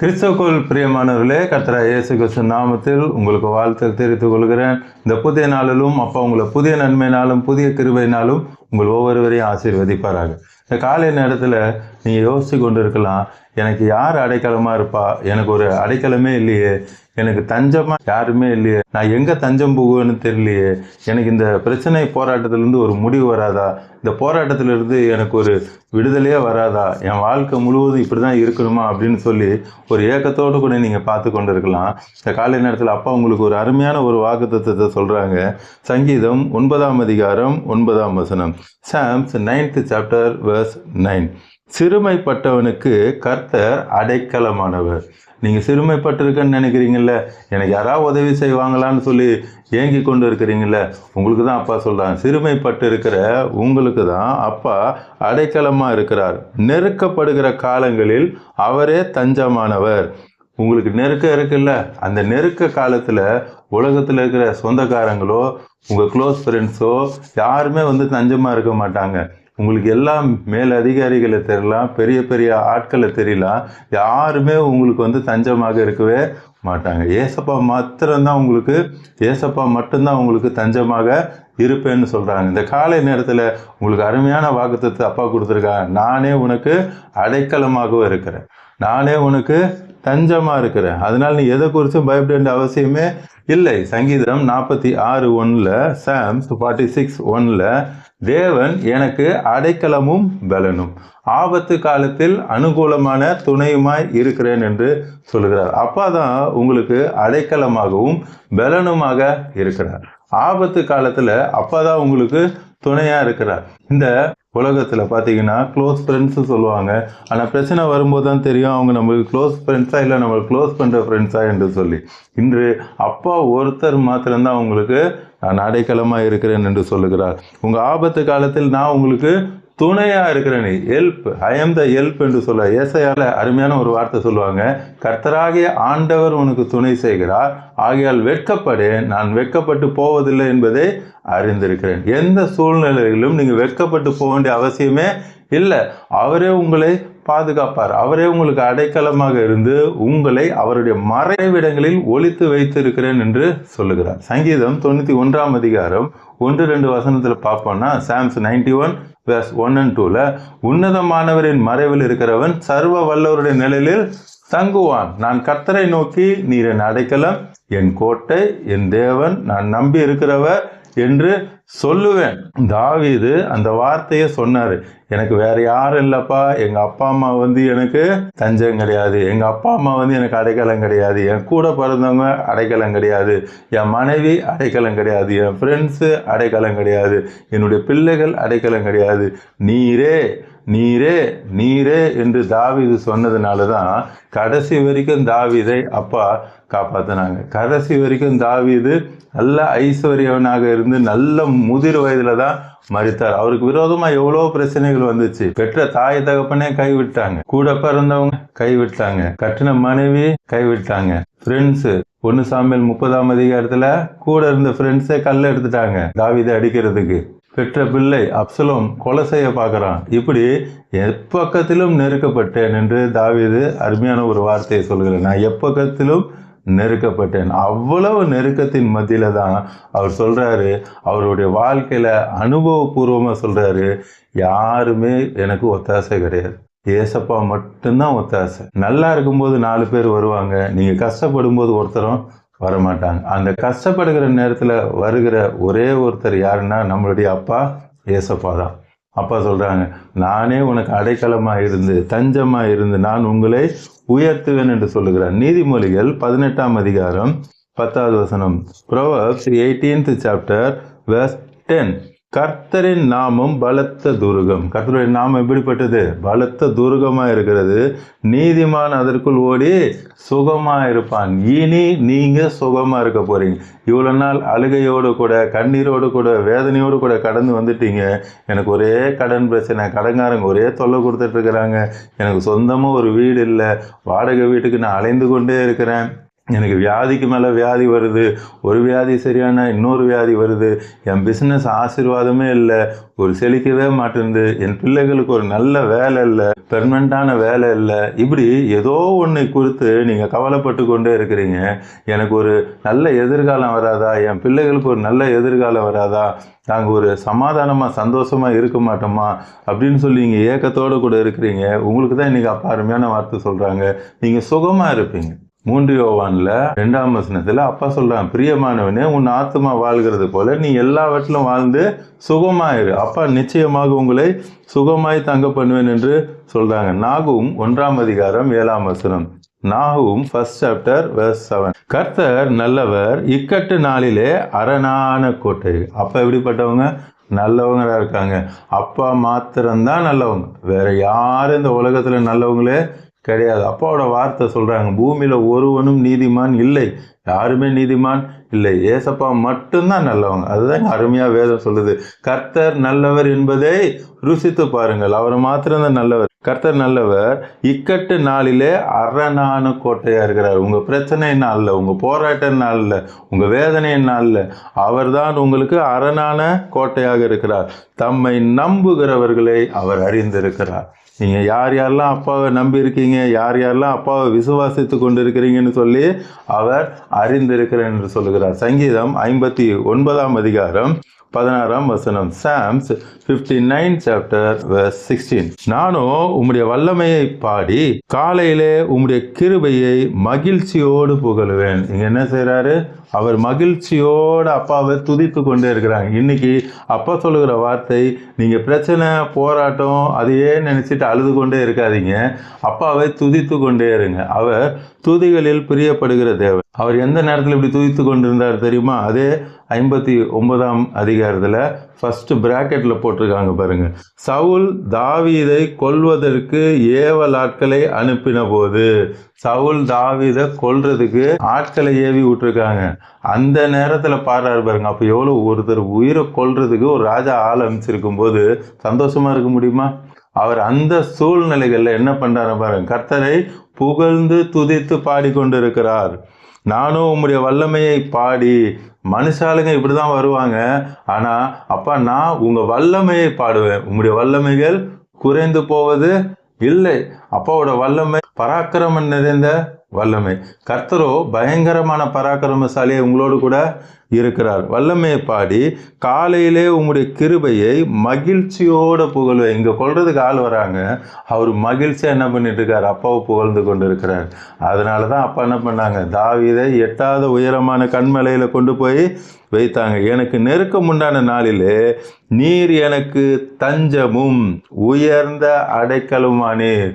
கிறிஸ்துவுக்குள் பிரியமானவர்களே, கர்த்தராகிய இயேசு கிறிஸ்து நாமத்தில் உங்களுக்கு வாழ்த்து தெரிவித்துக் கொள்கிறேன். இந்த புதிய நாளிலும் அப்பா உங்களை புதிய நன்மையினாலும் புதிய கிருபையினாலும் உங்கள் ஒவ்வொருவரையும் ஆசீர்வதிப்பாராக. இந்த காலை நேரத்தில் நீங்கள் யோசித்து கொண்டு இருக்கலாம், எனக்கு யார் அடைக்கலமாக இருப்பா? எனக்கு ஒரு அடைக்கலமே இல்லையே, எனக்கு தஞ்சமாக யாருமே இல்லையே, நான் எங்கே தஞ்சம் போகுவேன்னு தெரியலையே, எனக்கு இந்த பிரச்சனை போராட்டத்திலேருந்து ஒரு முடிவு வராதா, இந்த போராட்டத்திலிருந்து எனக்கு ஒரு விடுதலையே வராதா, என் வாழ்க்கை முழுவதும் இப்படி தான் இருக்கணுமா அப்படின்னு சொல்லி ஒரு ஏக்கத்தோடு கூட நீங்கள் பார்த்து கொண்டு இருக்கலாம். இந்த காலை நேரத்தில் அப்பா உங்களுக்கு ஒரு அருமையான ஒரு வாக்குத்தத்தத்தை சொல்கிறாங்க. சங்கீதம் 9ஆம் அதிகாரம் 9ஆம் வசனம், Psalms 9th chapter verse 9. சிறுமைப்பட்டவனுக்கு கர்த்தர் அடைக்கலமானவர். நீங்கள் சிறுமைப்பட்டிருக்கன்னு நினைக்கிறீங்கள, எனக்கு யாராவது உதவி செய்வாங்களான்னு சொல்லி ஏங்கி கொண்டு இருக்கிறீங்கள, உங்களுக்கு தான் அப்பா சொல்கிறாங்க, சிறுமைப்பட்டு இருக்கிற உங்களுக்கு தான் அப்பா அடைக்கலமாக இருக்கிறார். நெருக்கப்படுகிற காலங்களில் அவரே தஞ்சமானவர். உங்களுக்கு நெருக்கம் இருக்குல்ல, அந்த நெருக்க காலத்தில் உலகத்தில் இருக்கிற சொந்தக்காரங்களோ உங்கள் க்ளோஸ் ஃப்ரெண்ட்ஸோ யாருமே தஞ்சமாக இருக்க மாட்டாங்க. உங்களுக்கு எல்லாம் மேல் அதிகாரிகளை தெரியலாம், பெரிய பெரிய ஆட்களை தெரியலாம், யாருமே உங்களுக்கு தஞ்சமாக இருக்கவே மாட்டாங்க. ஏசப்பா மட்டும்தான் உங்களுக்கு தஞ்சமாக இருப்பேன்னு சொல்கிறாங்க. இந்த காலை நேரத்தில் உங்களுக்கு அருமையான வாக்குத்தத்தை அப்பா கொடுத்துருக்காங்க. நானே உனக்கு அடைக்கலமாகவும் இருக்கிறேன், நானே உனக்கு தஞ்சமாக இருக்கிறேன், அதனால் நீ எதை குறித்தும் பயப்பட வேண்டிய அவசியமே இல்லை. சங்கீதம் 46:1, Psalms 46:1, தேவன் எனக்கு அடைக்கலமும் பலனும், ஆபத்து காலத்தில் அனுகூலமான துணையுமாய் இருக்கிறேன் என்று சொல்கிறார். அப்பா தான் உங்களுக்கு அடைக்கலமாகவும் பலனுமாக இருக்கிறார். ஆபத்து காலத்தில் அப்பா தான் உங்களுக்கு துணையாக இருக்கிறார். இந்த உலகத்தில் பார்த்தீங்கன்னா க்ளோஸ் ஃப்ரெண்ட்ஸு சொல்லுவாங்க, ஆனால் பிரச்சனை வரும்போது தான் தெரியும் அவங்க நம்மளுக்கு க்ளோஸ் ஃப்ரெண்ட்ஸா இல்லை நம்மளுக்கு க்ளோஸ் பண்ணுற ஃப்ரெண்ட்ஸா என்று சொல்லி. இன்று அப்பா ஒருத்தர் மாத்திரம்தான் உங்களுக்கு நான் அடைக்கலமாக இருக்கிறேன் என்று சொல்லுகிறார். உங்கள் ஆபத்து காலத்தில் நான் உங்களுக்கு துணையாக இருக்கிறேன், ஹெல்ப், ஐ ஆம் த ஹெல்ப் என்று சொல்ல. ஏசாயால அருமையான ஒரு வார்த்தை சொல்லுவாங்க, கர்த்தராகிய ஆண்டவர் உனக்கு துணை செய்கிறார், ஆகையால் வெட்கப்படேன், நான் வெட்கப்பட்டு போவதில்லை என்பதை அறிந்திருக்கிறேன். எந்த சூழ்நிலையிலும் நீங்கள் வெட்கப்பட்டு போக வேண்டிய அவசியமே இல்லை. அவரே உங்களை பாதுகாப்பார், அவரே உங்களுக்கு அடைக்கலமாக இருந்து உங்களை அவருடைய மறைவிடங்களில் ஒளித்து வைத்திருக்கிறேன் என்று சொல்லுகிறார். சங்கீதம் 91ஆம் அதிகாரம் 1-2 வசனத்தில் பார்ப்போம்னா, Psalms 91 verse 1 and 2, உன்னதமானவரின் மறைவில் இருக்கிறவன் சர்வ வல்லவருடைய நிழலில் தங்குவான். நான் கர்த்தரை நோக்கி, நீர் என் அடைக்கலம், என் கோட்டை, என் தேவன், நான் நம்பி இருக்கிறவர் என்று சொல்லுவேன். தாவீது அந்த வார்த்தையை சொன்னார். எனக்கு வேற யாரும் இல்லைப்பா, எங்கள் அப்பா அம்மா எனக்கு தஞ்சம் கிடையாது, எங்கள் அப்பா அம்மா எனக்கு அடைக்கலம் கிடையாது, என் கூட பிறந்தவங்க அடைக்கலம் கிடையாது, என் மனைவி அடைக்கலம் கிடையாது, என் ஃப்ரெண்ட்ஸு அடைக்கலம் கிடையாது, என்னுடைய பிள்ளைகள் அடைக்கலம் கிடையாது, நீரே நீரே நீரே என்று தாவீது சொன்னதுனால தான் கடைசி வரைக்கும் தாவீதை அப்பா காப்பாற்றினாங்க. கடைசி வரைக்கும் தாவீது நல்ல ஐஸ்வர்யவனாக இருந்து நல்ல முதிர் வயதில் தான் மரித்தார். அவருக்கு விரோதமாக எவ்வளோ பிரச்சனைகள் வந்துச்சு. பெற்ற தாய் தகப்பனே கைவிட்டாங்க, கூட பிறந்தவங்க கைவிட்டாங்க, கட்டின மனைவி கைவிட்டாங்க, ஃப்ரெண்ட்ஸு 1 சாமுவேல் 30ஆம் அதிகாரத்தில் கூட இருந்த ஃப்ரெண்ட்ஸே கல்லை எடுத்துட்டாங்க தாவீதை அடிக்கிறதுக்கு. பெற்ற பிள்ளை அப்சலோம் கொலை செய்ய பார்க்குறான். இப்படி எப்பக்கத்திலும் நெருக்கப்பட்டேன் என்று தாவீது அருமையான ஒரு வார்த்தையை சொல்கிறேன். நான் எப்பக்கத்திலும் நெருக்கப்பட்டேன். அவ்வளவு நெருக்கத்தின் மத்தியில தான் அவர் சொல்றாரு, அவருடைய வாழ்க்கையில அனுபவபூர்வமாக சொல்றாரு, யாருமே எனக்கு ஒத்தாசை கிடையாது, ஏசப்பா மட்டும்தான் ஒத்தாசை. நல்லா இருக்கும்போது 4 பேர் வருவாங்க, நீங்கள் கஷ்டப்படும் போது ஒருத்தரும் வரமாட்டாங்க. அந்த கஷ்டப்படுகிற நேரத்தில் வருகிற ஒரே ஒருத்தர் யாருன்னா நம்மளுடைய அப்பா ஏசப்பா தான். அப்பா சொல்கிறாங்க, நானே உனக்கு அடைக்கலமாக இருந்து தஞ்சமாக இருந்து நான் உங்களை உயர்த்துவேன் என்று சொல்லுகிறார். நீதிமொழிகள் 18ஆம் அதிகாரம் 10வது வசனம், Proverbs 18th chapter verse 10, கர்த்தரின் நாமம் பலத்த துருகம். கர்த்தருடைய நாமம் எப்படிப்பட்டது? பலத்த துருகமாக இருக்கிறது, நீதிமான் அதற்குள் ஓடி சுகமாக இருப்பான். இனி நீங்கள் சுகமாக இருக்க போகிறீங்க. இவ்வளோ நாள் அழுகையோடு கூட கண்ணீரோடு கூட வேதனையோடு கூட கடந்து வந்துட்டீங்க. எனக்கு ஒரே கடன் பிரச்சனை, கடன்காரங்க ஒரே தொல்லை கொடுத்துட்ருக்குறாங்க, எனக்கு சொந்தமாக ஒரு வீடு இல்லை, வாடகை வீட்டுக்கு நான் அலைந்து கொண்டே இருக்கிறேன், எனக்கு வியாதிக்கு மேலே வியாதி வருது, ஒரு வியாதி சரியான இன்னொரு வியாதி வருது, என் பிஸ்னஸ் ஆசீர்வாதமே இல்லை, ஒரு செழிக்கவே மாட்டேங்குது, என் பிள்ளைகளுக்கு ஒரு நல்ல வேலை இல்லை, பெர்மனண்டான வேலை இல்லை, இப்படி ஏதோ ஒன்று குறித்து நீங்கள் கவலைப்பட்டு கொண்டே இருக்கிறீங்க. எனக்கு ஒரு நல்ல எதிர்காலம் வராதா, என் பிள்ளைகளுக்கு ஒரு நல்ல எதிர்காலம் வராதா, நாங்கள் ஒரு சமாதானமாக சந்தோஷமாக இருக்க மாட்டோமா அப்படின்னு சொல்லி நீங்கள் ஏக்கத்தோடு கூட இருக்கிறீங்க. உங்களுக்கு தான் இன்றைக்கி அப்பா அருமையான வார்த்தை சொல்கிறாங்க, நீங்கள் சுகமாக இருப்பீங்க. 3 யோவான்ல 2ஆம் வசனத்தில் அப்பா சொல்றான், பிரியமானவனே, உன் ஆத்மா வாழ்கிறது போல நீ எல்லாவற்றிலும் வாழ்ந்து சுகமாயிரு, அப்பா நிச்சயமாக உங்களை சுகமாய் தங்க பண்ணுவேன் என்று சொல்றாங்க. நாகும் 1ஆம் அதிகாரம் 7ஆம் வசனம். நாகும் 1 chapter verse 7. கர்த்தர் நல்லவர், இக்கட்டு நாளிலே அரணான கோட்டை. அப்பா எப்படிப்பட்டவங்க? நல்லவங்களா இருக்காங்க. அப்பா மாத்திரம்தான் நல்லவங்க, வேற யாரும் இந்த உலகத்துல நல்லவங்களே கிடையாது. அப்பாவோட வார்த்தை சொல்றாங்க, பூமியில ஒருவனும் நீதிமான் இல்லை, யாருமே நீதிமான் இல்லை, ஏசப்பா மட்டும்தான் நல்லவங்க. அதுதான் அருமையா வேதம் சொல்லுது. கர்த்தர் நல்லவர் என்பதை ருசித்து பாருங்கள், அவர் மாத்திரம்தான் நல்லவர். கர்த்தர் நல்லவர், இக்கட்டு நாளிலே அரணான கோட்டையா இருக்கிறார். உங்க பிரச்சனை நாள்ல, உங்க போராட்ட நாள்ல, உங்க வேதனை நாள்ல அவர் தான் உங்களுக்கு அரணான கோட்டையாக இருக்கிறார். தம்மை நம்புகிறவர்களை அவர் அறிந்திருக்கிறார். நீங்கள் யார் யாரெல்லாம் அப்பாவை நம்பி இருக்கீங்க, யார் யாரெல்லாம் அப்பாவை விசுவாசித்து கொண்டு இருக்கிறீங்கன்னு சொல்லி அவர் அறிந்திருக்கிறேன் என்று சொல்லுகிறார். சங்கீதம் 59ஆம் அதிகாரம் 16ஆம் வசனம். Sam's 59 chapter verse 16. நானோ உம்முடைய வல்லமையை பாடி காலையிலே உம்முடைய கிருபையை மகிழ்ச்சியோடு புகழுவேன். இங்க என்ன செய்யறாரு? அவர் மகிழ்ச்சியோடு அப்பாவை துதித்து கொண்டே இருக்கிறாங்க. இன்னைக்கு அப்பா சொல்லுகிற வார்த்தை, நீங்க பிரச்சனை போராட்டம் அதையே நினைச்சிட்டு அழுது கொண்டே இருக்காதீங்க, அப்பாவை துதித்து கொண்டே இருங்க. அவர் துதிகளில் பிரியப்படுகிற தேவன். அவர் எந்த நேரத்தில் இப்படி துதித்து கொண்டிருந்தார் தெரியுமா? அதே 59ஆம் அதிகாரத்தில் ஃபர்ஸ்ட் பிராக்கெட்ல போட்டிருக்காங்க பாருங்க. சவுல் தாவீதை கொல்வதற்கு ஏவல் ஆட்களை அனுப்பின போது, சவுல் தாவீதை கொல்றதுக்கு ஆட்களை ஏவி விட்டுருக்காங்க. அந்த நேரத்தில் பாடுறாரு பாருங்க. அப்போ எவ்வளோ ஒருத்தர் உயிரை கொல்றதுக்கு ஒரு ராஜா ஆள் அமைச்சிருக்கும் போது சந்தோஷமா இருக்க முடியுமா? அவர் அந்த சூழ்நிலைகளில் என்ன பண்றாரு பாருங்க, கர்த்தரை புகழ்ந்து துதித்து பாடிக்கொண்டு இருக்கிறார். நானும் உம்முடைய வல்லமையை பாடி, மனுஷாளுங்க இப்படிதான் வருவாங்க, ஆனா அப்பா நான் உங்க வல்லமையை பாடுவேன், உம்முடைய வல்லமைகள் குறைந்து போவது இல்லை. அப்பாவோட வல்லமை பராக்கிரமம் நிறைந்த வல்லமை. கர்த்தரோ பயங்கரமான பராக்கிரமசாலியை உங்களோடு கூட இருக்கிறார். வல்லமையை பாடி காலையிலே உங்களுடைய கிருபையை மகிழ்ச்சியோட புகழ்வேன். இங்க கொள்றதுக்கு ஆள் வராங்க, அவர் மகிழ்ச்சியா என்ன பண்ணிட்டு இருக்காரு? அப்பாவை புகழ்ந்து கொண்டு இருக்கிறார். அதனாலதான் அப்பா என்ன பண்ணாங்க, தாவீதை எட்டாத உயரமான கண்மலையில கொண்டு போய் வைத்தாங்க. எனக்கு நெருக்கம் உண்டான நாளிலே நீர் எனக்கு தஞ்சமும் உயர்ந்த அடைக்கலுமானீர்.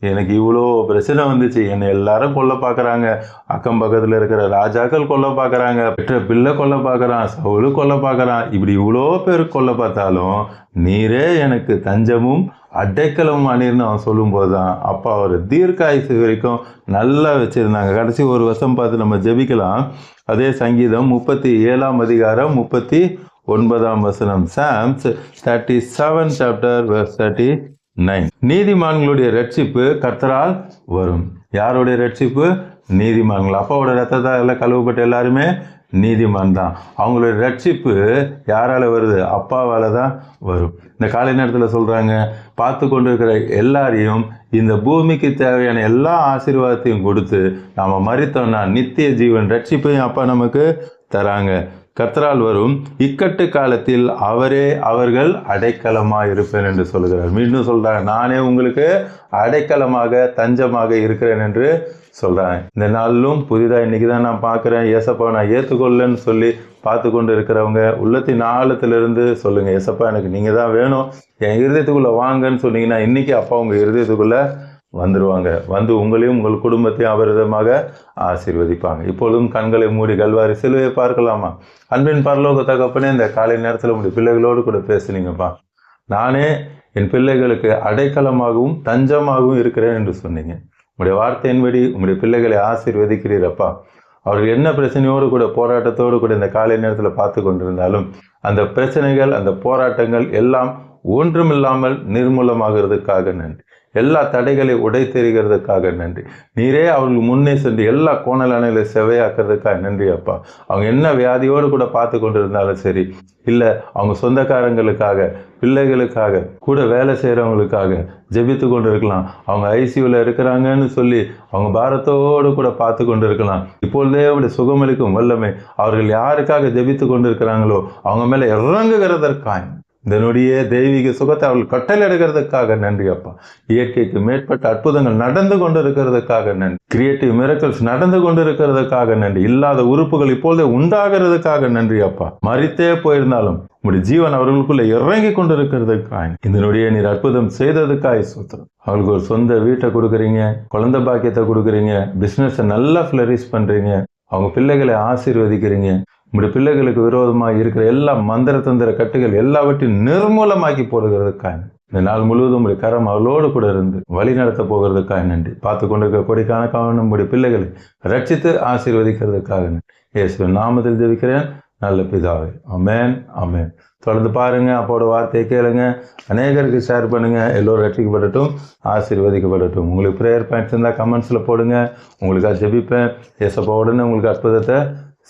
எனக்கு இவ்வளோ பிரச்சனை வந்துச்சு, என்னை எல்லாரும் கொல்ல பார்க்குறாங்க, அக்கம் பக்கத்தில் இருக்கிற ராஜாக்கள் கொல்ல பார்க்குறாங்க, பெற்ற பிள்ளை கொல்ல பார்க்குறான், சவுலு கொல்ல பார்க்குறான், இப்படி இவ்வளோ பேர் கொல்ல பார்த்தாலும் நீரே எனக்கு தஞ்சமும் அடைக்கலமும் அணிர்னு அவன் சொல்லும்போது தான் அப்பா ஒரு தீர்க்காயுசு வரைக்கும் நல்லா வச்சுருந்தாங்க. கடைசி ஒரு வருஷம் பார்த்து நம்ம ஜெபிக்கலாம். அதே சங்கீதம் 37ஆம் அதிகாரம் 39ஆம் வசனம். Sam's 37 chapter verse 39. நீதிமான்களுடைய ரட்சிப்பு கர்த்தரால் வரும். யாருடைய ரட்சிப்பு? நீதிமான்கள். அப்பாவோட ரத்தத்தால் கழுவப்பட்ட எல்லாருமே நீதிமான் தான். அவங்களுடைய ரட்சிப்பு யாரால வருது? அப்பாவால தான் வரும். இந்த காலை நேரத்தில் சொல்றாங்க, பார்த்து கொண்டு இருக்கிற எல்லாரையும் இந்த பூமிக்கு தேவையான எல்லா ஆசீர்வாதத்தையும் கொடுத்து நாம மரித்தோம்னா நித்திய ஜீவன் ரட்சிப்பையும் அப்பா நமக்கு தராங்க. கர்த்தரால் வரும் இக்கட்டு காலத்தில் அவரே அவர்கள் அடைக்கலமாக இருப்பேன் என்று சொல்கிறார். மீண்டும் சொல்றாங்க, நானே உங்களுக்கு அடைக்கலமாக தஞ்சமாக இருக்கிறேன் என்று சொல்றாங்க. இந்த நாளிலும் புதிதாக இன்னைக்கு தான் நான் பார்க்குறேன், ஏசப்பா நான் ஏற்றுக்கொள்ளன்னு சொல்லி பார்த்து கொண்டு இருக்கிறவங்க உள்ளத்தின் ஆழத்திலிருந்து சொல்லுங்க, ஏசப்பா எனக்கு நீங்க தான் வேணும், என் இருதயத்துக்குள்ள வாங்கன்னு சொன்னீங்கன்னா இன்னைக்கு அப்பா உங்க இருதயத்துக்குள்ள வந்துடுவாங்க. வந்து உங்களையும் உங்கள் குடும்பத்தையும் அபரிதமாக ஆசீர்வதிப்பாங்க. இப்பொழுதும் கண்களை மூடி கல்வாரி சிலுவையை பார்க்கலாமா? அன்பின் பரலோக தகப்பனே, இந்த காலை நேரத்தில் உங்களுடைய பிள்ளைகளோடு கூட பேசுனீங்கப்பா. நானே என் பிள்ளைகளுக்கு அடைக்கலமாகவும் தஞ்சமாகவும் இருக்கிறேன் என்று சொன்னீங்க. உங்களுடைய வார்த்தையின்படி உங்களுடைய பிள்ளைகளை ஆசீர்வதிக்கிறீரப்பா. அவர்கள் என்ன பிரச்சனையோடு கூட போராட்டத்தோடு கூட இந்த காலை நேரத்தில் பார்த்து கொண்டிருந்தாலும் அந்த பிரச்சனைகள் அந்த போராட்டங்கள் எல்லாம் ஒன்றுமில்லாமல் நிர்மூலமாகிறதுக்காக நன்றி. எல்லா தடைகளை உடைத்தெறிகிறதுக்காக நன்றி. நீரே அவர்கள் முன்னே சென்று எல்லா கோணலானைகளை செவையாக்குறதுக்காக நன்றி அப்பா. அவங்க என்ன வியாதியோடு கூட பார்த்து கொண்டு இருந்தாலும் சரி, இல்லை அவங்க சொந்தக்காரங்களுக்காக, பிள்ளைகளுக்காக, கூட வேலை செய்கிறவங்களுக்காக ஜெபித்து கொண்டு இருக்கலாம். அவங்க ஐசியூவில் இருக்கிறாங்கன்னு சொல்லி அவங்க பாரத்தோடு கூட பார்த்து கொண்டு இருக்கலாம். இப்பொழுதே அப்படி சுகமளிக்கும் வல்லமை அவர்கள் யாருக்காக ஜெபித்து கொண்டு இருக்கிறாங்களோ அவங்க மேலே இறங்குகிறதற்காக, இதனுடைய தெய்வீக சுகத்தை அவர்கள் கட்டளையிடுகிறதுக்காக நன்றி அப்பா. இயற்கைக்கு மேற்பட்ட அற்புதங்கள் நடந்து கொண்டு இருக்கிறதுக்காக நன்றி. கிரியேட்டிவ் மிரக்கல்ஸ் நடந்து கொண்டு இருக்கிறதுக்காக நன்றி. இல்லாத உறுப்புகள் இப்பொழுதே உண்டாகிறதுக்காக நன்றி அப்பா. மரித்தே போயிருந்தாலும் உங்களுடைய ஜீவன் அவர்களுக்குள்ள இறங்கி கொண்டு இருக்கிறதுக்காக, இதனுடைய நீர் அற்புதம் செய்ததுக்காக சூத்திரம். அவங்களுக்கு ஒரு சொந்த வீட்டை கொடுக்குறீங்க, குழந்தை பாக்கியத்தை கொடுக்குறீங்க, பிஸ்னஸை நல்லா ஃப்ளரிஷ் பண்றீங்க, அவங்க பிள்ளைகளை ஆசீர்வதிக்கிறீங்க. உங்களுடைய பிள்ளைகளுக்கு விரோதமாக இருக்கிற எல்லா மந்திர தந்திர கட்டுகள் எல்லாவற்றையும் நிர்மூலமாக்கி போடுகிறதுக்காக, இந்த நாள் முழுவதும் உங்களுடைய கரம் அவளோடு கூட இருந்து வழி நடத்த போகிறதுக்காக நன்றி. பார்த்து கொண்டிருக்க கோடிக்கணக்கான நம்முடைய பிள்ளைகளை ரட்சித்து ஆசீர்வதிக்கிறதுக்காக இயேசுவின் நாமத்தில் ஜெபிக்கிறேன் நல்ல பிதாவே. ஆமென், ஆமென். தொடர்ந்து பாருங்க, அப்போட வார்த்தையை கேளுங்க, அநேகருக்கு ஷேர் பண்ணுங்க. எல்லோரும் ரட்சிக்கப்படட்டும், ஆசீர்வதிக்கப்படட்டும். உங்களுக்கு ப்ரேயர் பாயிண்ட்ஸ் இருந்தால் கமெண்ட்ஸில் போடுங்க, உங்களுக்காக ஜெபிப்பேன். ஏசப்பா உடனே உங்களுக்கு அற்புதத்தை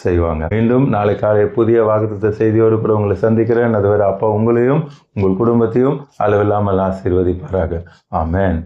செய்வாங்க. மீண்டும் நாளை காலை புதிய வாக்குத்தத்த செய்தியோடு கூட உங்களை சந்திக்கிறேன். அதுவரை அப்பா உங்களையும் உங்கள் குடும்பத்தையும் அளவில்லாமல் ஆசீர்வதிப்பாராக. ஆமென்.